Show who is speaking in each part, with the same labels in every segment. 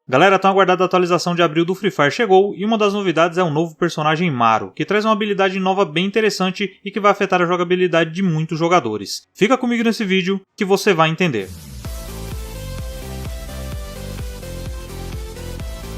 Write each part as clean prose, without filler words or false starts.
Speaker 1: Galera, a tão aguardada atualização de abril do Free Fire chegou e uma das novidades é o novo personagem Maru, que traz uma habilidade nova bem interessante e que vai afetar a jogabilidade de muitos jogadores. Fica comigo nesse vídeo que você vai entender.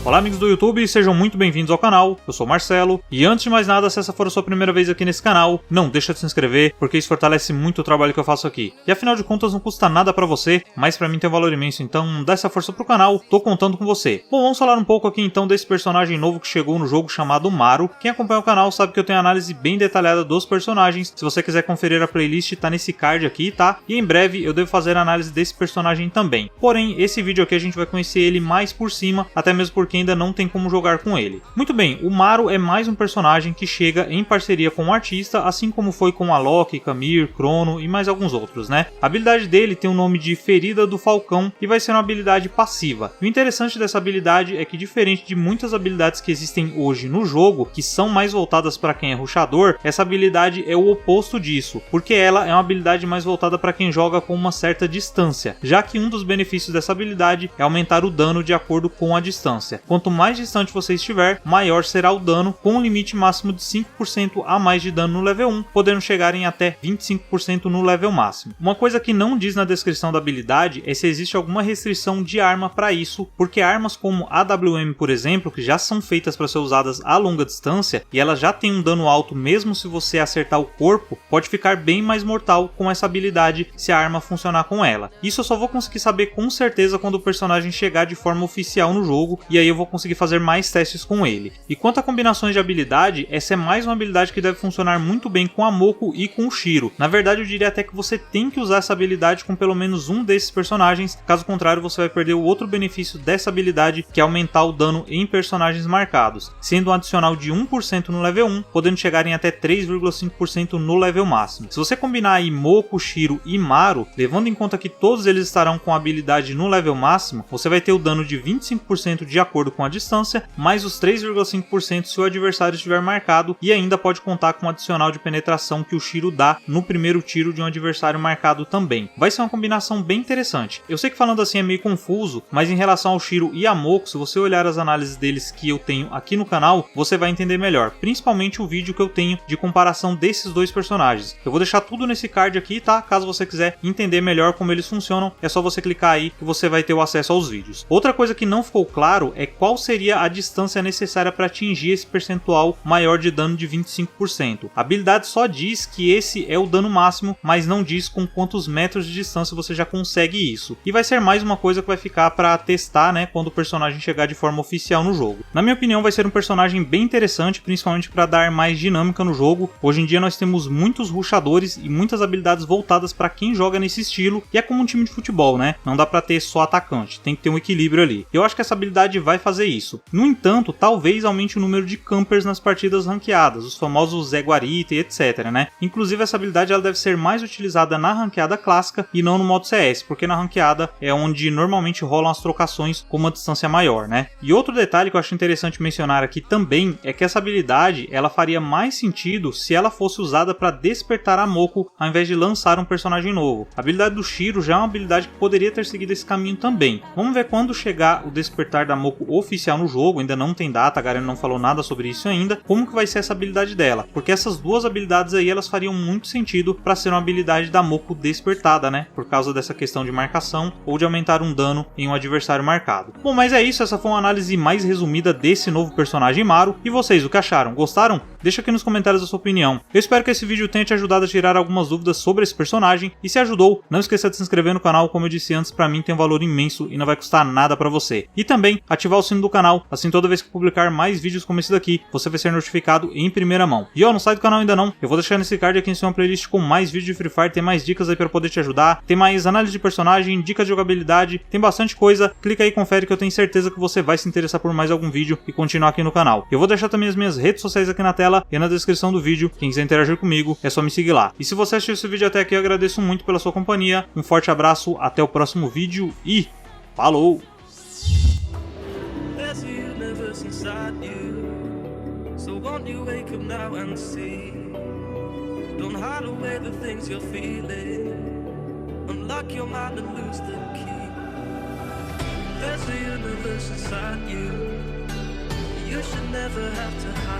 Speaker 1: Olá amigos do YouTube, sejam muito bem-vindos ao canal, eu sou Marcelo, e antes de mais nada, se essa for a sua primeira vez aqui nesse canal, não deixa de se inscrever, porque isso fortalece muito o trabalho que eu faço aqui. E afinal de contas não custa nada pra você, mas pra mim tem um valor imenso, então dá essa força pro canal, tô contando com você. Bom, vamos falar um pouco aqui então desse personagem novo que chegou no jogo chamado Maru. Quem acompanha o canal sabe que eu tenho análise bem detalhada dos personagens, se você quiser conferir a playlist tá nesse card aqui, tá? E em breve eu devo fazer a análise desse personagem também. Porém, esse vídeo aqui a gente vai conhecer ele mais por cima, até mesmo porque ainda não tem como jogar com ele. Muito bem, o Maru é mais um personagem que chega em parceria com o artista, assim como foi com a Loki, Camir, Crono e mais alguns outros, né? A habilidade dele tem o nome de Ferida do Falcão e vai ser uma habilidade passiva. E o interessante dessa habilidade é que, diferente de muitas habilidades que existem hoje no jogo, que são mais voltadas para quem é rushador, essa habilidade é o oposto disso, porque ela é uma habilidade mais voltada para quem joga com uma certa distância, já que um dos benefícios dessa habilidade é aumentar o dano de acordo com a distância. Quanto mais distante você estiver, maior será o dano, com um limite máximo de 5% a mais de dano no level 1, podendo chegar em até 25% no level máximo. Uma coisa que não diz na descrição da habilidade é se existe alguma restrição de arma para isso, porque armas como a AWM, por exemplo, que já são feitas para ser usadas a longa distância, e elas já têm um dano alto mesmo se você acertar o corpo, pode ficar bem mais mortal com essa habilidade se a arma funcionar com ela. Isso eu só vou conseguir saber com certeza quando o personagem chegar de forma oficial no jogo, e aí eu vou conseguir fazer mais testes com ele. E quanto a combinações de habilidade, essa é mais uma habilidade que deve funcionar muito bem com a Moko e com o Shiro. Na verdade, eu diria até que você tem que usar essa habilidade com pelo menos um desses personagens, caso contrário você vai perder o outro benefício dessa habilidade, que é aumentar o dano em personagens marcados, sendo um adicional de 1% no level 1, podendo chegar em até 3,5% no level máximo. Se você combinar aí Moko, Shiro e Maru, levando em conta que todos eles estarão com a habilidade no level máximo, você vai ter o dano de 25% de acordo com a distância, mais os 3,5% se o adversário estiver marcado, e ainda pode contar com o adicional de penetração que o Shiro dá no primeiro tiro de um adversário marcado também. Vai ser uma combinação bem interessante. Eu sei que falando assim é meio confuso, mas em relação ao Shiro e a Moko, se você olhar as análises deles que eu tenho aqui no canal, você vai entender melhor, principalmente o vídeo que eu tenho de comparação desses dois personagens. Eu vou deixar tudo nesse card aqui, tá? Caso você quiser entender melhor como eles funcionam, é só você clicar aí que você vai ter o acesso aos vídeos. Outra coisa que não ficou claro é qual seria a distância necessária para atingir esse percentual maior de dano de 25%. A habilidade só diz que esse é o dano máximo, mas não diz com quantos metros de distância você já consegue isso. E vai ser mais uma coisa que vai ficar para testar, né, quando o personagem chegar de forma oficial no jogo. Na minha opinião, vai ser um personagem bem interessante, principalmente para dar mais dinâmica no jogo. Hoje em dia nós temos muitos rushadores e muitas habilidades voltadas para quem joga nesse estilo, e é como um time de futebol, né? Não dá para ter só atacante, tem que ter um equilíbrio ali. Eu acho que essa habilidade vai fazer isso. No entanto, talvez aumente o número de campers nas partidas ranqueadas, os famosos Zé Guarita e etc, né? Inclusive essa habilidade ela deve ser mais utilizada na ranqueada clássica e não no modo CS, porque na ranqueada é onde normalmente rolam as trocações com uma distância maior, né? E outro detalhe que eu acho interessante mencionar aqui também é que essa habilidade ela faria mais sentido se ela fosse usada para despertar a Moko ao invés de lançar um personagem novo. A habilidade do Shiro já é uma habilidade que poderia ter seguido esse caminho também. Vamos ver quando chegar o despertar da Moko oficial no jogo, ainda não tem data, a Garena não falou nada sobre isso ainda, como que vai ser essa habilidade dela, porque essas duas habilidades aí elas fariam muito sentido para ser uma habilidade da Moko despertada, né, por causa dessa questão de marcação ou de aumentar um dano em um adversário marcado. Bom, mas é isso, essa foi uma análise mais resumida desse novo personagem Maru, e vocês, o que acharam? Gostaram? Deixa aqui nos comentários a sua opinião. Eu espero que esse vídeo tenha te ajudado a tirar algumas dúvidas sobre esse personagem, e se ajudou, não esqueça de se inscrever no canal, como eu disse antes, para mim tem um valor imenso e não vai custar nada para você. E também ativar o sino do canal, assim toda vez que publicar mais vídeos como esse daqui, você vai ser notificado em primeira mão. E ó, não sai do canal ainda não, eu vou deixar nesse card aqui em cima uma playlist com mais vídeos de Free Fire, tem mais dicas aí para poder te ajudar, tem mais análise de personagem, dicas de jogabilidade, tem bastante coisa, clica aí e confere que eu tenho certeza que você vai se interessar por mais algum vídeo e continuar aqui no canal. Eu vou deixar também as minhas redes sociais aqui na tela e na descrição do vídeo, quem quiser interagir comigo é só me seguir lá. E se você assistiu esse vídeo até aqui, eu agradeço muito pela sua companhia, um forte abraço, até o próximo vídeo e falou! So won't you wake up now and see? Don't hide away the things you're feeling. Unlock your mind and lose the key. There's a universe inside.
Speaker 2: you. You should never have to hide.